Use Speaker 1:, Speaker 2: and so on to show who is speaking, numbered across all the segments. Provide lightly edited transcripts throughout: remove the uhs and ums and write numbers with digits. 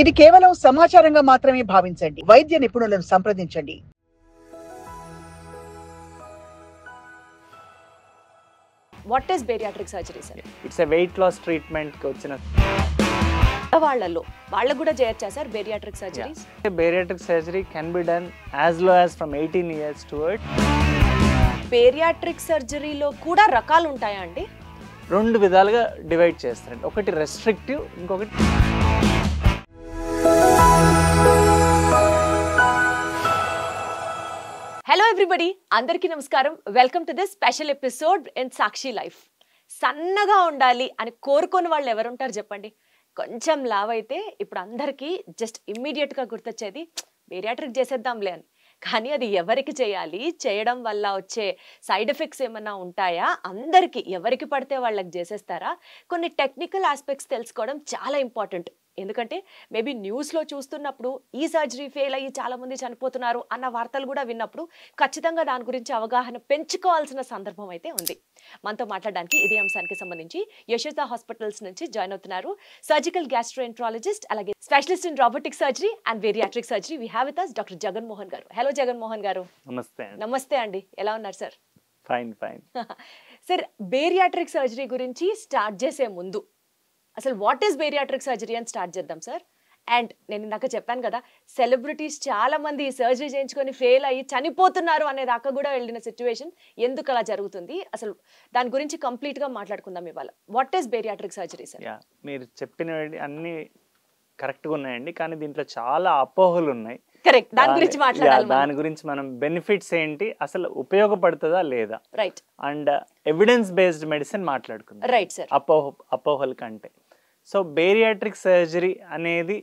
Speaker 1: ఇది కేవలం సమాచారంగా మాత్రమే భావించండి. వైద్య నిపుణులను సంప్రదించండి.
Speaker 2: What is bariatric surgery sir?
Speaker 3: It's a weight loss treatment కి వచ్చిన
Speaker 2: వాళ్ళకు కూడా చేయొచ్చా sir bariatric surgeries?
Speaker 3: Bariatric surgery can be done as low as from 18 years toward.
Speaker 2: Bariatric సర్జరీలో కూడా రకాలు ఉంటాయా అండి?
Speaker 3: రెండు విధాలుగా డివైడ్ చేస్తారండి. ఒకటి రెస్ట్రిక్టివ్, ఇంకొకటి
Speaker 2: హలో ఎవ్రీబడి, అందరికీ నమస్కారం. Welcome to this special episode in Sakshi life. సన్నగా ఉండాలి అని కోరుకోని వాళ్ళు ఎవరుంటారు చెప్పండి? కొంచెం లావ్ అయితే ఇప్పుడు అందరికీ జస్ట్ ఇమ్మీడియట్గా గుర్తొచ్చేది బేరియాట్రిక్ చేసేద్దాంలే అని. కానీ అది ఎవరికి చేయాలి, చేయడం వల్ల వచ్చే సైడ్ ఎఫెక్ట్స్ ఏమైనా ఉంటాయా, అందరికీ ఎవరికి పడితే వాళ్ళకి చేసేస్తారా? కొన్ని టెక్నికల్ ఆస్పెక్ట్స్ తెలుసుకోవడం చాలా ఇంపార్టెంట్. ఎందుకంటే మేబీ న్యూస్లో చూస్తున్నప్పుడు ఈ సర్జరీ ఫెయిల్ అయ్యి చాలామంది చనిపోతున్నారు అన్న వార్తలు కూడా విన్నప్పుడు ఖచ్చితంగా దాని గురించి అవగాహన పెంచుకోవాల్సిన సందర్భం అయితే ఉంది. మనతో మాట్లాడడానికి ఇదే అంశానికి సంబంధించి యశోద హాస్పిటల్స్ నుంచి జాయిన్ అవుతున్నారు సర్జికల్ గ్యాస్ట్రోఎంట్రాలజిస్ట్, అలాగే specialist in robotic surgery and bariatric surgery. We have with us doctor Jagan Mohan garu. Hello Jagan Mohan గారు.
Speaker 3: నమస్తే.
Speaker 2: నమస్తే అండి, ఎలా ఉన్నారు sir?
Speaker 3: Fine.
Speaker 2: Sir, bariatric surgery గురించి స్టార్ట్ చేసే ముందు అసలు వాట్ ఈస్ బేరియాట్రిక్ సర్జరీ అని స్టార్ట్ చేద్దాం సార్. అండ్ నేను ఇందాక చెప్పాను కదా, సెలబ్రిటీస్ చాలా మంది ఈ సర్జరీ చేయించుకొని ఫెయిల్ అయ్యి చనిపోతున్నారు అనే దాకా కూడా వెళ్ళిన సిచ్యువేషన్. ఎందుకు అలా జరుగుతుంది, అసలు దాని గురించి కంప్లీట్ గా మాట్లాడుకుందాం ఇవాళ. What is bariatric surgery sir?
Speaker 3: మీరు చెప్పినవి అన్ని కరెక్ట్ గా ఉన్నాయండి, కానీ దీంట్లో చాలా అపోహలు ఉన్నాయి.
Speaker 2: కరెక్ట్, దాని గురించి మాట్లాడాలి.
Speaker 3: దాని గురించి మనం బెనిఫిట్స్ ఏంటి, అసలు ఉపయోగపడుతుందా లేదా,
Speaker 2: right,
Speaker 3: and evidence based medicine మాట్లాడుకుందాం.
Speaker 2: Right sir.
Speaker 3: అపోహల కంటే సో బేరియాట్రిక్ సర్జరీ అనేది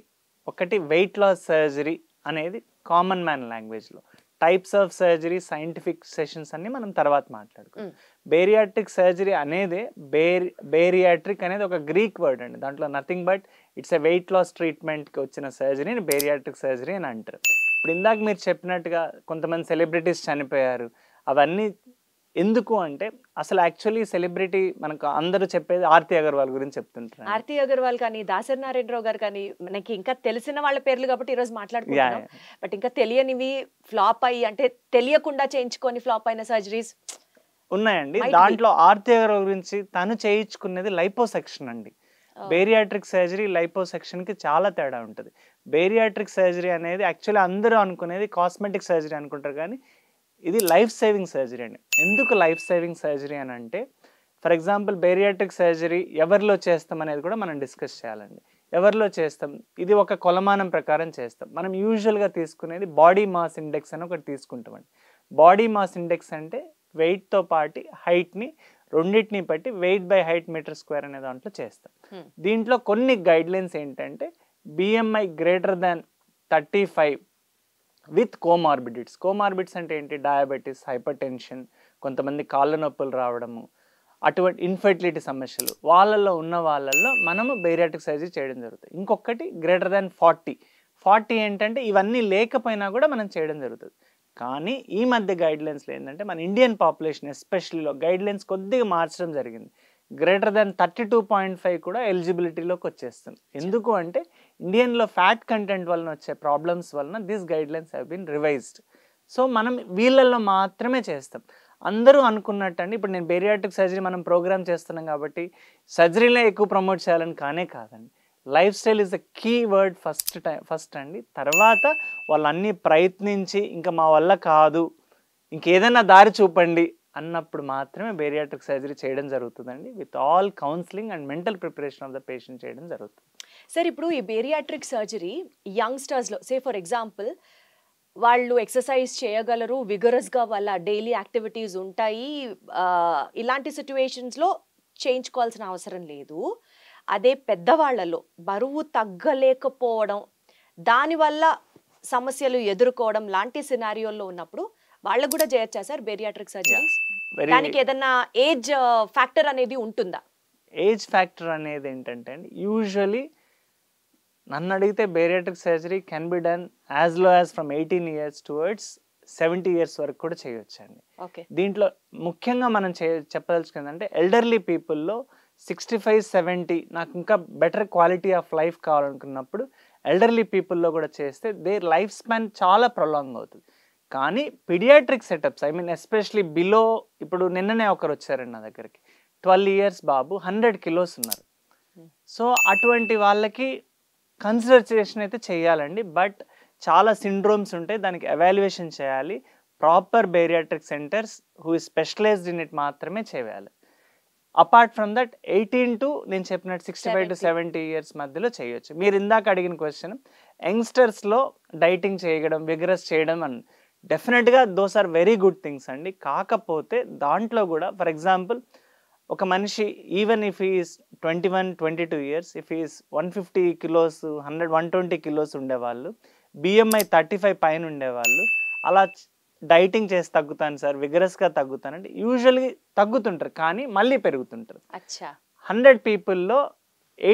Speaker 3: ఒకటి వెయిట్ లాస్ సర్జరీ అనేది కామన్ మ్యాన్ లాంగ్వేజ్లో. Types of surgery, scientific sessions అన్ని మనం తర్వాత మాట్లాడుకుంటాం. బేరియాట్రిక్ సర్జరీ అనేది బేరియాట్రిక్ అనేది ఒక గ్రీక్ వర్డ్ అండి. దాంట్లో nothing but it's a weight loss ట్రీట్మెంట్కి వచ్చిన సర్జరీని బేరియాట్రిక్ సర్జరీ అని అంటారు. ఇప్పుడు ఇందాక మీరు చెప్పినట్టుగా కొంతమంది సెలబ్రిటీస్ చనిపోయారు. అవన్నీ ఎందుకు అంటే, అసలు యాక్చువల్లీ సెలబ్రిటీ మనకు అందరూ చెప్పేది ఆర్తి అగర్వాల్ గురించి చెప్తుంటారు.
Speaker 2: ఆర్తి అగర్వాల్ కానీ, దాసరి నారాయణరావు గారు కానీ, మనకి ఇంకా తెలిసిన వాళ్ళ పేర్లు కాబట్టి ఈరోజు మాట్లాడుకుంటున్నాం. బట్ ఇంకా తెలియనివి, ఫ్లాప్ అయ్యి అంటే తెలియకుండా చేయించుకొని ఫ్లాప్ అయిన సర్జరీస్
Speaker 3: ఉన్నాయండి. దాంట్లో ఆర్తి అగర్వాల్ గురించి తను చేయించుకునేది లైపోసెక్షన్ అండి. బేరియాట్రిక్ సర్జరీ లైపోసెక్షన్ కి చాలా తేడా ఉంటుంది. బేరియాట్రిక్ సర్జరీ అనేది యాక్చువల్లీ అందరూ అనుకునేది కాస్మెటిక్ సర్జరీ అనుకుంటారు, కానీ ఇది లైఫ్ సేవింగ్ సర్జరీ అండి. ఎందుకు లైఫ్ సేవింగ్ సర్జరీ అని అంటే, ఫర్ ఎగ్జాంపుల్ బేరియాట్రిక్ సర్జరీ ఎవరిలో చేస్తాం అనేది కూడా మనం డిస్కస్ చేయాలండి. ఎవరిలో చేస్తాం, ఇది ఒక కొలమానం ప్రకారం చేస్తాం. మనం యూజువల్గా తీసుకునేది బాడీ మాస్ ఇండెక్స్ అని ఒకటి తీసుకుంటామండి. బాడీ మాస్ ఇండెక్స్ అంటే వెయిట్తో పాటు హైట్ని రెండింటిని బట్టి weight by height meter square అనే దాంట్లో చేస్తాం. దీంట్లో కొన్ని గైడ్లైన్స్ ఏంటంటే, BMI greater than 35 with comorbidities. Comorbids అంటే ఏంటి? డయాబెటీస్, హైపర్ టెన్షన్, కొంతమంది కాళ్ళ నొప్పులు రావడము, అటువంటి ఇన్ఫర్టిలిటీ సమస్యలు వాళ్ళల్లో ఉన్న వాళ్ళల్లో మనము బేరియాట్రిక్ సర్జరీ చేయడం జరుగుతుంది. ఇంకొకటి గ్రేటర్ దాన్ 40 ఏంటంటే ఇవన్నీ లేకపోయినా కూడా మనం చేయడం జరుగుతుంది. కానీ ఈ మధ్య గైడ్లైన్స్లో ఏంటంటే, మన ఇండియన్ పాపులేషన్ ఎస్పెషలీలో గైడ్లైన్స్ కొద్దిగా మార్చడం జరిగింది. గ్రేటర్ దాన్ 32.5 కూడా ఎలిజిబిలిటీలోకి వచ్చేస్తుంది. ఎందుకు అంటే, ఇండియన్లో ఫ్యాట్ కంటెంట్ వలన వచ్చే ప్రాబ్లమ్స్ వలన these guidelines have been revised. So మనం వీళ్ళల్లో మాత్రమే చేస్తాం. అందరూ అనుకున్నట్టు అండి, ఇప్పుడు నేను బేరియాట్రిక్ సర్జరీ మనం ప్రోగ్రామ్ చేస్తున్నాం కాబట్టి సర్జరీలో ఎక్కువ ప్రమోట్ చేయాలని కాదండి. Lifestyle is the key word first అండి. తర్వాత వాళ్ళు అన్నీ ప్రయత్నించి ఇంకా మా వల్ల కాదు, ఇంకేదైనా దారి చూపండి అన్నప్పుడు మాత్రమే బేరియాట్రిక్ సర్జరీ చేయడం జరుగుతుందండి. With all counselling and mental preparation of the patient చేయడం జరుగుతుంది.
Speaker 2: సార్, ఇప్పుడు ఈ బేరియాట్రిక్ సర్జరీ యంగ్స్టర్స్లో, సే ఫర్ ఎగ్జాంపుల్ వాళ్ళు ఎక్సర్సైజ్ చేయగలరు, విగరస్గా వాళ్ళ డైలీ యాక్టివిటీస్ ఉంటాయి, ఇలాంటి సిచ్యువేషన్స్లో చేయించుకోవాల్సిన అవసరం లేదు. అదే పెద్దవాళ్లలో బరువు తగ్గలేకపోవడం, దానివల్ల సమస్యలు ఎదుర్కోవడం లాంటి సినారియోల్లో ఉన్నప్పుడు వాళ్ళకు కూడా చేయొచ్చా సార్ బేరియాట్రిక్ సర్జరీస్? దానికి ఏదన్నా ఏజ్ ఫ్యాక్టర్ అనేది ఉంటుందా?
Speaker 3: ఏజ్ ఫ్యాక్టర్ అనేది ఏంటంటే అండి, యూజువలీ నన్ను అడిగితే bariatric surgery can be done as low as from 18 years towards 70 years వరకు కూడా చేయొచ్చండి. దీంట్లో ముఖ్యంగా మనం చెప్పదలుచుకుందంటే, ఎల్డర్లీ పీపుల్లో 65-70 నాకు ఇంకా బెటర్ క్వాలిటీ ఆఫ్ లైఫ్ కావాలనుకున్నప్పుడు ఎల్డర్లీ పీపుల్లో కూడా చేస్తే దేర్ లైఫ్ స్పాన్ చాలా ప్రొలాంగ్ అవుతుంది. కానీ paediatric setups, I mean especially below, ఇప్పుడు నిన్ననే ఒకరు వచ్చారండి నా దగ్గరికి, 12 years బాబు, 100 kilos ఉన్నారు. సో అటువంటి వాళ్ళకి కన్సిడరేషన్ అయితే చేయాలండి. బట్ చాలా సిండ్రోమ్స్ ఉంటాయి, దానికి ఎవాల్యుయేషన్ చేయాలి. Proper bariatric centres who specialized in it మాత్రమే చేయాలి. అపార్ట్ ఫ్రమ్ దట్ 18 to నేను చెప్పినట్టు 65 to 70 years మధ్యలో చేయొచ్చు. మీరు ఇందాక అడిగిన క్వశ్చన్, యంగ్స్టర్స్లో డైటింగ్ చేయడం, విగరస్ చేయడం అని డెఫినెట్గా those are very good things అండి. కాకపోతే దాంట్లో కూడా ఫర్ ఎగ్జాంపుల్ ఒక మనిషి even if is 21-22 years, if is 150 kilos 120 kilos ఉండేవాళ్ళు, BMI 35 పైన ఉండేవాళ్ళు అలా డైటింగ్ చేసి తగ్గుతాను సార్, విగరస్గా తగ్గుతానంటే యూజువల్గా తగ్గుతుంటారు, కానీ మళ్ళీ పెరుగుతుంటారు. 100 peopleలో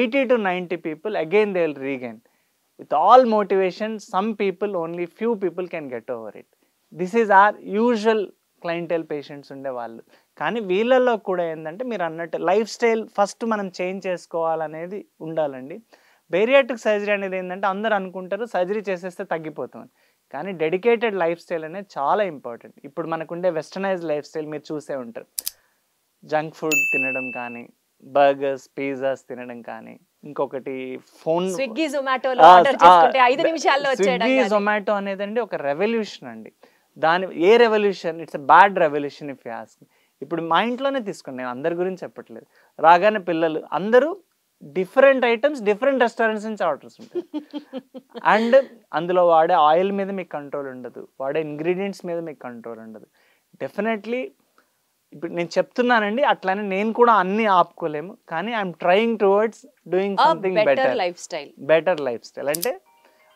Speaker 3: 80 to 90 people again they will regain with all motivation. Some people, only few people can get over it. This is our usual clientele patients ఉండేవాళ్ళు. కానీ వీళ్ళల్లో కూడా ఏంటంటే మీరు అన్నట్టు లైఫ్ స్టైల్ ఫస్ట్ మనం చేంజ్ చేసుకోవాలనేది ఉండాలండి. బేరియాట్రిక్ సర్జరీ అనేది ఏంటంటే అందరూ అనుకుంటారు సర్జరీ చేసేస్తే తగ్గిపోతామని, కానీ డెడికేటెడ్ లైఫ్ స్టైల్ అనేది చాలా ఇంపార్టెంట్. ఇప్పుడు మనకుండే వెస్టర్నైజ్ లైఫ్ స్టైల్ మీరు చూసే ఉంటారు. జంక్ ఫుడ్ తినడం కానీ, బర్గర్స్, పిజ్జాస్ తినడం కానీ, ఇంకొకటి ఫోన్,
Speaker 2: స్విగ్గీ జొమాటోలో ఆర్డర్ చేసుకుంటే 5 నిమిషాల్లో వచ్చేయడం.
Speaker 3: స్విగ్గీ జొమాటో అనేదండి ఒక రెవల్యూషన్ అండి. దాని a revolution, it's a bad revolution if you ask. ఇప్పుడు మా ఇంట్లోనే తీసుకోండి, నేను అందరి గురించి చెప్పట్లేదు. రాగానే పిల్లలు అందరూ డిఫరెంట్ ఐటమ్స్ డిఫరెంట్ రెస్టారెంట్స్ నుంచి ఆర్డర్స్ ఉంటాయి. అండ్ అందులో వాడే ఆయిల్ మీద మీకు కంట్రోల్ ఉండదు, వాడే ఇంగ్రీడియంట్స్ మీద మీకు కంట్రోల్ ఉండదు. డెఫినెట్లీ ఇప్పుడు నేను చెప్తున్నానండి, అట్లానే నేను కూడా అన్ని ఆపుకోలేము, కానీ I'm trying towards doing something better
Speaker 2: life style.
Speaker 3: Better life style అంటే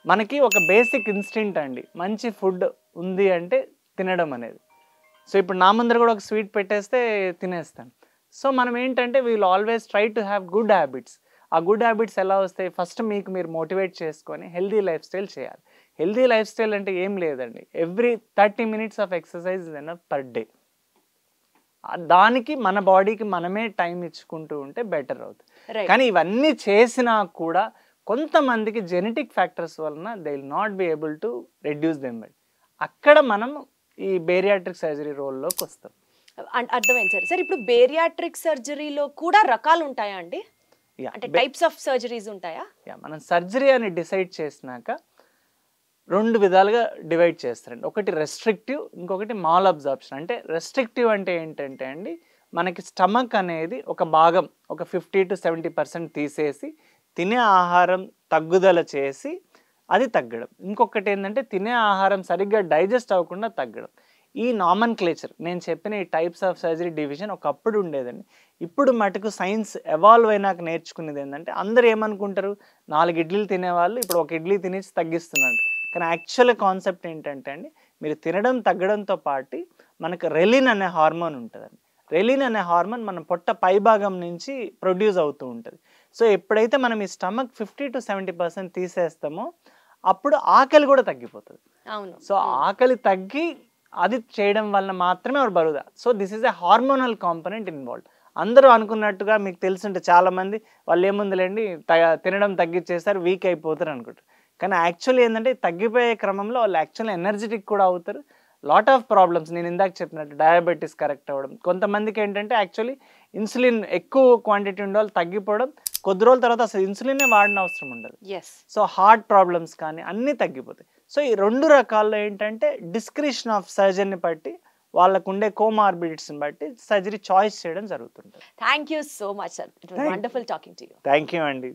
Speaker 3: మనకి ఒక బేసిక్ ఇన్స్టింక్ట్ అండి, మంచి ఫుడ్ ఉంది అంటే తినడం అనేది. సో ఇప్పుడు నా ముందర కూడా ఒక స్వీట్ పెట్టేస్తే తినేస్తాను. సో మనం ఏంటంటే wheel always try to have good habits. ఆ గుడ్ హ్యాబిట్స్ ఎలా వస్తాయి, ఫస్ట్ మీకు మీరు మోటివేట్ చేసుకొని హెల్దీ లైఫ్ స్టైల్ చేయాలి. హెల్దీ లైఫ్ స్టైల్ అంటే ఏం లేదండి, every 30 minutes of exercise is enough per day. దానికి మన బాడీకి మనమే టైం ఇచ్చుకుంటూ ఉంటే బెటర్ అవుతుంది. కానీ ఇవన్నీ చేసినా కూడా కొంతమందికి జెనెటిక్ ఫ్యాక్టర్స్ వలన they will not be able to reduce them. అక్కడ మనం ఈ బేరియాట్రిక్ సర్జరీ రోల్లోకి వస్తాం.
Speaker 2: అర్థమైంది సార్. సార్ ఇప్పుడు బేరియాట్రిక్ సర్జరీలో కూడా రకాలు ఉంటాయా అండి? అంటే టైప్స్ ఆఫ్ సర్జరీస్ ఉంటాయా?
Speaker 3: మనం సర్జరీ అని డిసైడ్ చేసినాక 2 విధాలుగా డివైడ్ చేస్తారండి. ఒకటి రెస్ట్రిక్టివ్, ఇంకొకటి మాల్ అబ్జార్ప్షన్. అంటే రెస్ట్రిక్టివ్ అంటే ఏంటంటే అండి, మనకి స్టమక్ అనేది ఒక భాగం ఒక 50 to 70% తీసేసి తినే ఆహారం తగ్గుదల చేసి అది తగ్గడం. ఇంకొకటి ఏంటంటే తినే ఆహారం సరిగ్గా డైజెస్ట్ అవ్వకుండా తగ్గడం. ఈ నామన్క్లేచర్ నేను చెప్పిన ఈ టైప్స్ ఆఫ్ సర్జరీ డివిజన్ ఒకప్పుడు ఉండేదండి. ఇప్పుడు మటుకు సైన్స్ ఎవాల్వ్ అయినాక నేర్చుకునేది ఏంటంటే, అందరూ ఏమనుకుంటారు, 4 ఇడ్లీలు తినేవాళ్ళు ఇప్పుడు 1 ఇడ్లీ తినేసి తగ్గిస్తున్నారు. కానీ యాక్చువల్ కాన్సెప్ట్ ఏంటంటే అండి, మీరు తినడం తగ్గడంతో పాటు మనకు రెలిన్ అనే హార్మోన్ ఉంటుందండి. రెలిన్ అనే హార్మోన్ మన పొట్ట పైభాగం నుంచి ప్రొడ్యూస్ అవుతూ ఉంటుంది. సో ఎప్పుడైతే మనం ఈ స్టమక్ 50 to 70% తీసేస్తామో అప్పుడు ఆకలి కూడా తగ్గిపోతుంది. సో ఆకలి తగ్గి అది చేయడం వల్ల మాత్రమే వాడు బరువుదా. So this is a hormonal component involved. అందరూ అనుకున్నట్టుగా మీకు తెలుసుంటే చాలామంది వాళ్ళు ఏముందిలేండి తినడం తగ్గించేస్తారు, వీక్ అయిపోతారు అనుకుంటారు. కానీ యాక్చువల్లీ ఏంటంటే తగ్గిపోయే క్రమంలో వాళ్ళు యాక్చువల్లీ ఎనర్జెటిక్ కూడా అవుతారు. లాట్ ఆఫ్ ప్రాబ్లమ్స్ నేను ఇందాక చెప్పినట్టు డయాబెటీస్ కరెక్ట్ అవ్వడం, కొంతమందికి ఏంటంటే యాక్చువల్లీ ఇన్సులిన్ ఎక్కువ క్వాంటిటీ ఉండే వాళ్ళు తగ్గిపోవడం, కొద్ది రోజుల తర్వాత అసలు ఇన్సులినే వాడిన అవసరం ఉండదు. సో హార్ట్ ప్రాబ్లమ్స్ కానీ అన్నీ తగ్గిపోతాయి. సో ఈ 2 రకాల్లో ఏంటంటే డిస్క్రిప్షన్ ఆఫ్ సర్జరీని బట్టి వాళ్ళకు ఉండే కోమార్బిడిటీస్ని బట్టి సర్జరీ చాయిస్ చేయడం జరుగుతుంటుంది.
Speaker 2: Thank you so much sir. It was wonderful talking to you.
Speaker 3: Thank you అండి.